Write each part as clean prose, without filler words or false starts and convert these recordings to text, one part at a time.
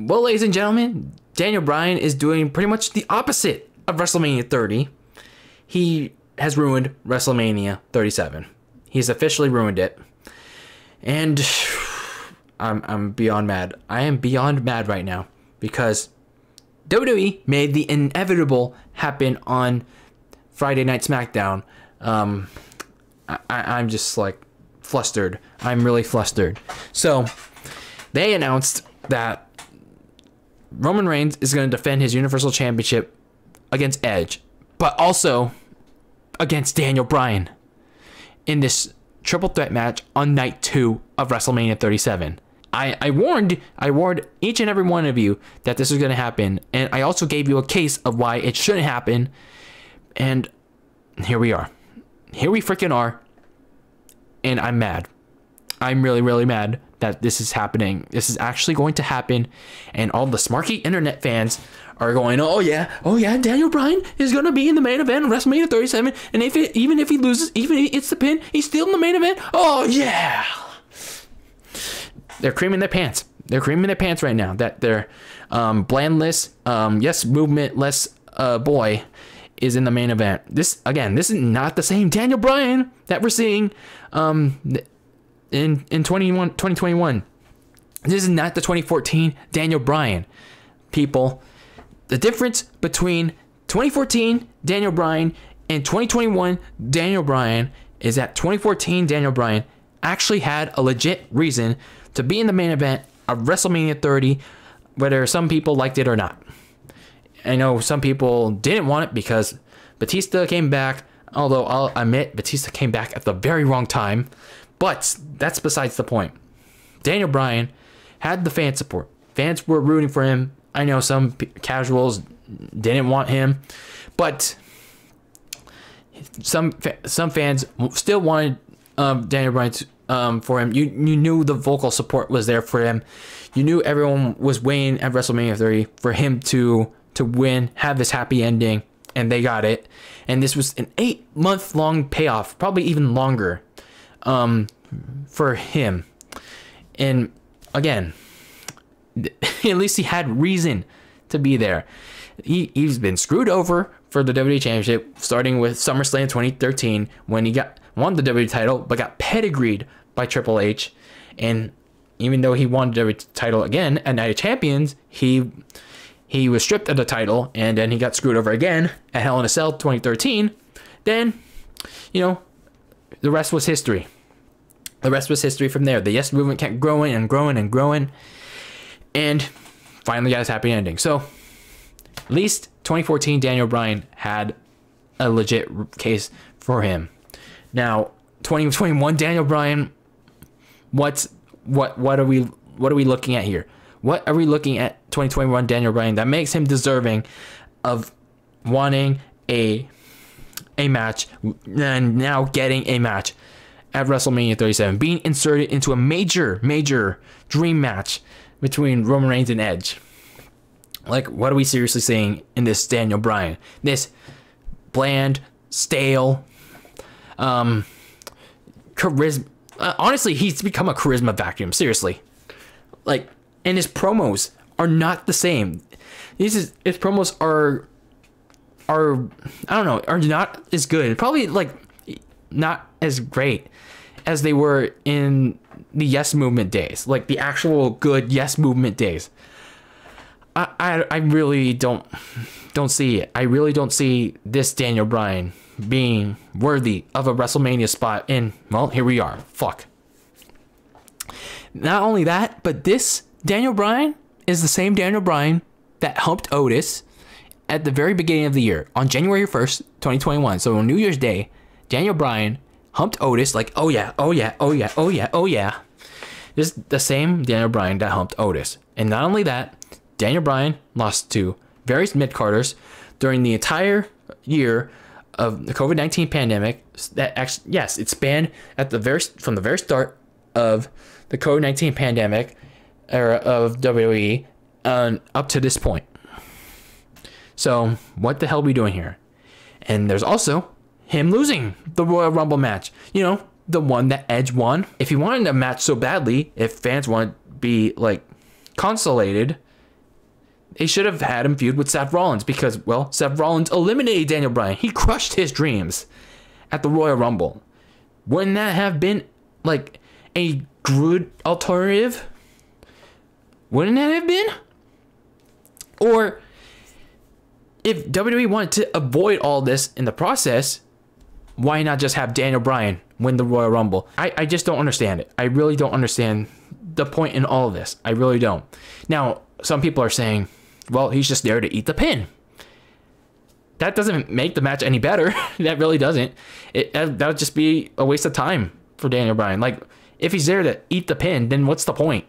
Well, ladies and gentlemen, Daniel Bryan is doing pretty much the opposite of WrestleMania 30. He has ruined WrestleMania 37. He's officially ruined it. And I'm beyond mad. I am beyond mad right now because WWE made the inevitable happen on Friday Night SmackDown. I'm just like flustered. I'm really flustered. So they announced that Roman Reigns is going to defend his Universal Championship against Edge, but also against Daniel Bryan in this triple threat match on night 2 of WrestleMania 37. I warned each and every one of you that this was going to happen, and I also gave you a case of why it shouldn't happen, and here we are. Here we freaking are, and I'm mad. I'm really, really mad that this is happening. This is actually going to happen, and all the smarky internet fans are going, oh yeah, Daniel Bryan is going to be in the main event of WrestleMania 37, and even if he loses, even if it's the pin, he's still in the main event. Oh yeah. They're creaming their pants. They're creaming their pants right now that their blandless, yes, movementless boy is in the main event. This is not the same Daniel Bryan that we're seeing in 2021. This is not the 2014 Daniel Bryan. People, the difference between 2014 Daniel Bryan and 2021 Daniel Bryan is that 2014 Daniel Bryan actually had a legit reason to be in the main event of WrestleMania 30, whether some people liked it or not. I know some people didn't want it because Batista came back, although I'll admit Batista came back at the very wrong time, but that's besides the point. Daniel Bryan had the fan support. Fans were rooting for him. I know some casuals didn't want him, but some fans still wanted Daniel Bryan for him. You knew the vocal support was there for him. You knew everyone was waiting at WrestleMania 30 for him to win, have this happy ending, and they got it. And this was an 8-month-long payoff, probably even longer, for him. And again, at least he had reason to be there. He's been screwed over for the WWE Championship, starting with SummerSlam 2013 when he won the WWE title, but got pedigreed by Triple H. And even though he won the WWE title again at Night of Champions, he was stripped of the title, and then he got screwed over again at Hell in a Cell 2013. Then, the rest was history. The rest was history from there. The Yes Movement kept growing and growing and growing, and finally got his happy ending. So, at least 2014 Daniel Bryan had a legit case for him. Now, 2021 Daniel Bryan, what are we looking at here? What are we looking at 2021 Daniel Bryan that makes him deserving of wanting a match and now getting a match at WrestleMania 37, being inserted into a major dream match between Roman Reigns and Edge? Like, what are we seriously seeing in this Daniel Bryan? This bland, stale, charisma. Honestly, he's become a charisma vacuum. Seriously, like, and his promos are not the same. His promos are I don't know, are not as good. Probably like not as great as they were in the Yes Movement days, like the actual good Yes Movement days. I really don't see it. I really don't see this Daniel Bryan being worthy of a WrestleMania spot. And well, here we are. Fuck. Not only that, but this Daniel Bryan is the same Daniel Bryan that humped Otis at the very beginning of the year on January 1st, 2021. So on New Year's Day, Daniel Bryan humped Otis like, oh yeah. This is the same Daniel Bryan that humped Otis. And not only that, Daniel Bryan lost to various mid-carders during the entire year of the COVID-19 pandemic. That actually, yes, it spanned from the very start of the COVID-19 pandemic era of WWE up to this point. So what the hell are we doing here? And there's also him losing the Royal Rumble match. The one that Edge won. If he wanted a match so badly, if fans want to be like consolated, They should have had him feud with Seth Rollins because, well, Seth Rollins eliminated Daniel Bryan. He crushed his dreams at the Royal Rumble. Wouldn't that have been like a good alternative? Wouldn't that have been? Or if WWE wanted to avoid all this in the process, why not just have Daniel Bryan win the Royal Rumble? I just don't understand it. I really don't understand the point in all of this. I really don't. Now, some people are saying, well, he's just there to eat the pin. That doesn't make the match any better. That really doesn't. That would just be a waste of time for Daniel Bryan. Like, if he's there to eat the pin, then what's the point?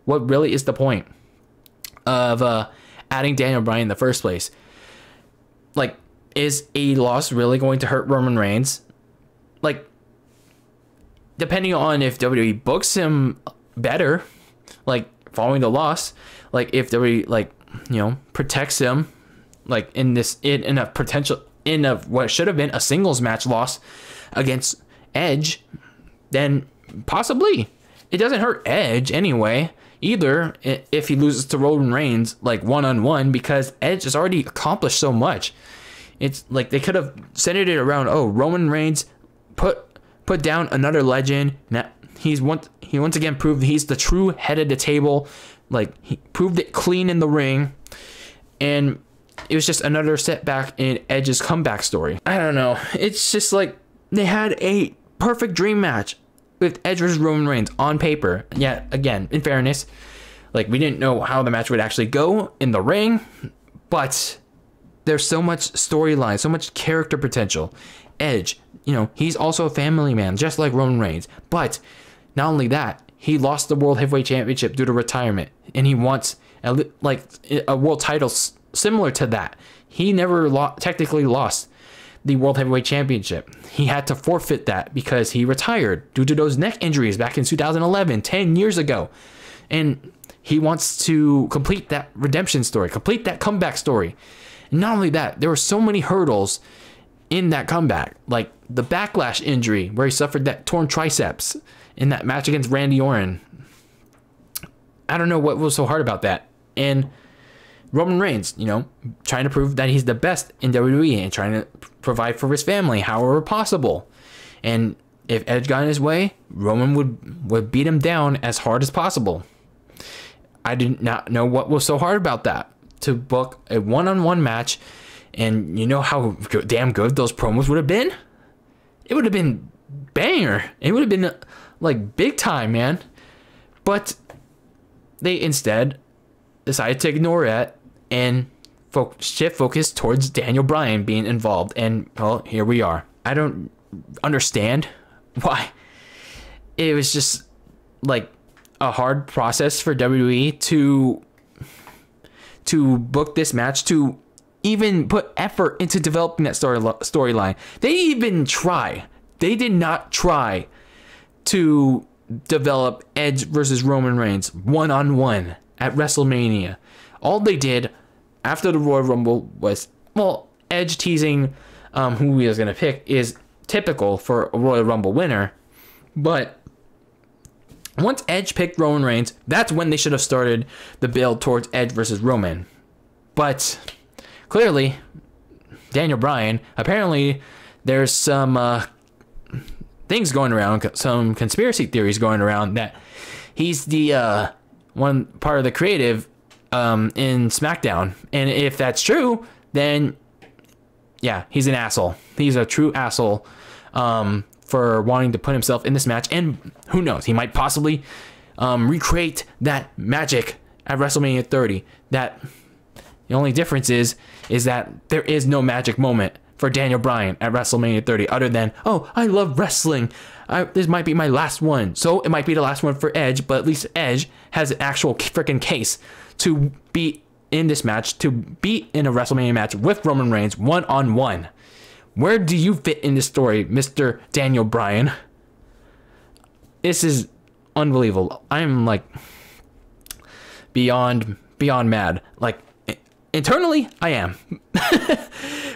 What really is the point of adding Daniel Bryan in the first place? Like, is a loss really going to hurt Roman Reigns? Like, depending on if WWE books him better, like, following the loss, like, if WWE, like, you know, protects him, like, in a what should have been a singles match loss against Edge, then possibly. It doesn't hurt Edge anyway, either, if he loses to Roman Reigns, like, one-on-one, because Edge has already accomplished so much. It's like they could have centered it around, oh, Roman Reigns put down another legend. Now he once again proved he's the true head of the table. Like, he proved it clean in the ring, and it was just another setback in Edge's comeback story. I don't know. It's just like they had a perfect dream match with Edge versus Roman Reigns on paper. Yeah, again, in fairness, like, we didn't know how the match would actually go in the ring, but there's so much storyline, so much character potential. Edge, you know, he's also a family man, just like Roman Reigns. But not only that, he lost the World Heavyweight Championship due to retirement, and he wants like a world title similar to that. He never technically lost the World Heavyweight Championship. He had to forfeit that because he retired due to those neck injuries back in 2011, 10 years ago. And he wants to complete that redemption story, complete that comeback story. And not only that, there were so many hurdles in that comeback, like the Backlash injury where he suffered that torn triceps in that match against Randy Orton. I don't know what was so hard about that. And Roman Reigns, you know, trying to prove that he's the best in WWE and trying to provide for his family however possible. And if Edge got in his way, Roman would beat him down as hard as possible. I did not know what was so hard about that. To book a one-on-one match, and you know how damn good those promos would have been? It would have been banger. It would have been like big time, man. But they instead decided to ignore it and shift focus towards Daniel Bryan being involved. And, well, here we are. I don't understand why. It was just like a hard process for WWE to book this match, to even put effort into developing that storyline. They didn't even try. They did not try to develop Edge versus Roman Reigns one-on-one at WrestleMania. All they did after the Royal Rumble was, well, Edge teasing who he was going to pick is typical for a Royal Rumble winner. But once Edge picked Roman Reigns, that's when they should have started the build towards Edge versus Roman. But clearly, Daniel Bryan, apparently there's some things going around, some conspiracy theories going around that he's the one part of the creative in SmackDown. And if that's true, then yeah, he's an asshole. He's a true asshole for wanting to put himself in this match. And who knows, he might possibly recreate that magic at WrestleMania 30. That the only difference is that there is no magic moment for Daniel Bryan at WrestleMania 30 other than, oh, I love wrestling. This might be my last one. So it might be the last one for Edge, but at least Edge has an actual freaking case to be in this match, to be in a WrestleMania match with Roman Reigns one-on-one. Where do you fit in this story, Mr. Daniel Bryan? This is unbelievable. I'm like beyond mad. Like, internally, I am.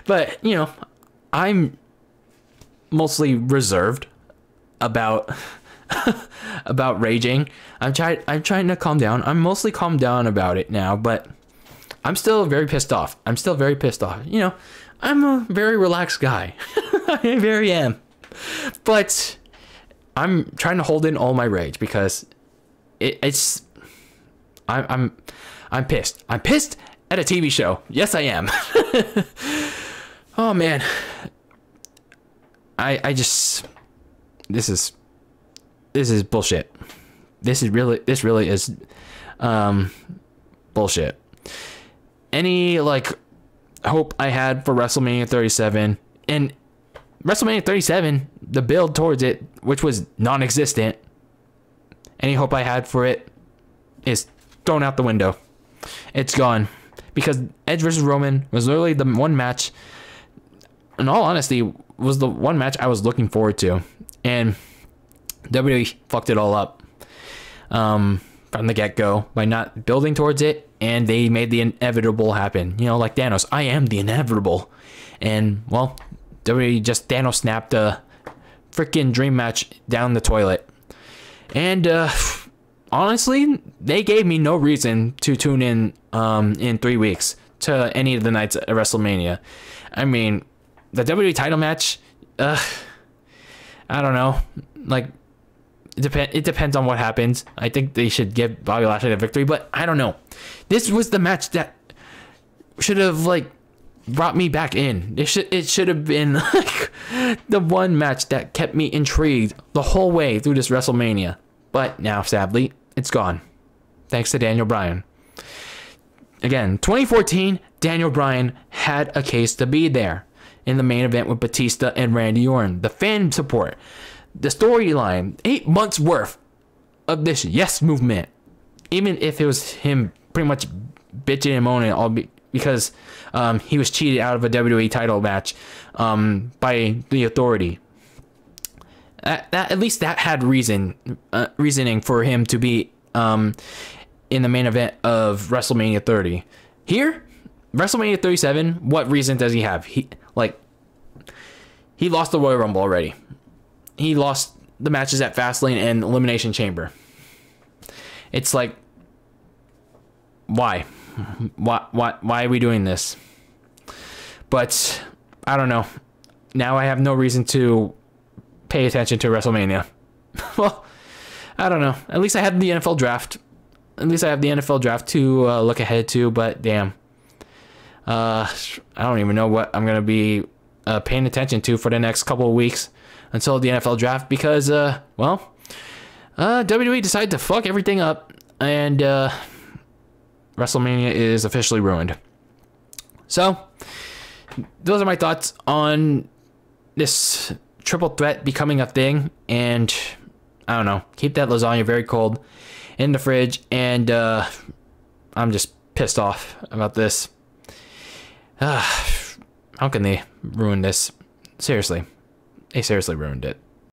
But, you know, I'm mostly reserved about about raging. I'm trying to calm down. I'm mostly calmed down about it now, but I'm still very pissed off. You know, I'm a very relaxed guy. I very am. But I'm trying to hold in all my rage because it's I'm pissed. I'm pissed at a TV show. Yes, I am. Oh man. I just this is bullshit. This really is bullshit. Any like hope I had for WrestleMania 37, and WrestleMania 37, the build towards it, which was non-existent, any hope I had for it is thrown out the window. It's gone. Because Edge versus Roman was literally the one match, in all honesty, was the one match I was looking forward to. And WWE fucked it all up from the get-go by not building towards it, and they made the inevitable happen. You know, like Thanos, I am the inevitable. And, well, WWE just Thanos snapped a freaking dream match down the toilet. And, honestly, they gave me no reason to tune in 3 weeks to any of the nights at WrestleMania. I mean, the WWE title match, I don't know. Like, it depends on what happens. I think they should give Bobby Lashley the victory, but I don't know. This was the match that should have, like, brought me back in. It should have been, like, the one match that kept me intrigued the whole way through this WrestleMania. But now, sadly, it's gone. Thanks to Daniel Bryan. Again, 2014, Daniel Bryan had a case to be there in the main event with Batista and Randy Orton. The fan support, the storyline, 8 months worth of this yes movement. Even if it was him pretty much bitching and moaning all because he was cheated out of a WWE title match by the Authority. That at least that had reasoning for him to be in the main event of WrestleMania 30. Here, WrestleMania 37, what reason does he have? He lost the Royal Rumble already. He lost the matches at Fastlane and Elimination Chamber. It's like, why are we doing this? But I don't know. Now I have no reason to pay attention to WrestleMania. Well, I don't know. At least I had the NFL draft. At least I have the NFL draft to look ahead to, but damn. I don't even know what I'm going to be paying attention to for the next couple of weeks until the NFL draft because, well, WWE decided to fuck everything up and WrestleMania is officially ruined. So, those are my thoughts on this triple threat becoming a thing, and I don't know, keep that lasagna very cold in the fridge, and I'm just pissed off about this. How can they ruin this? Seriously, they seriously ruined it.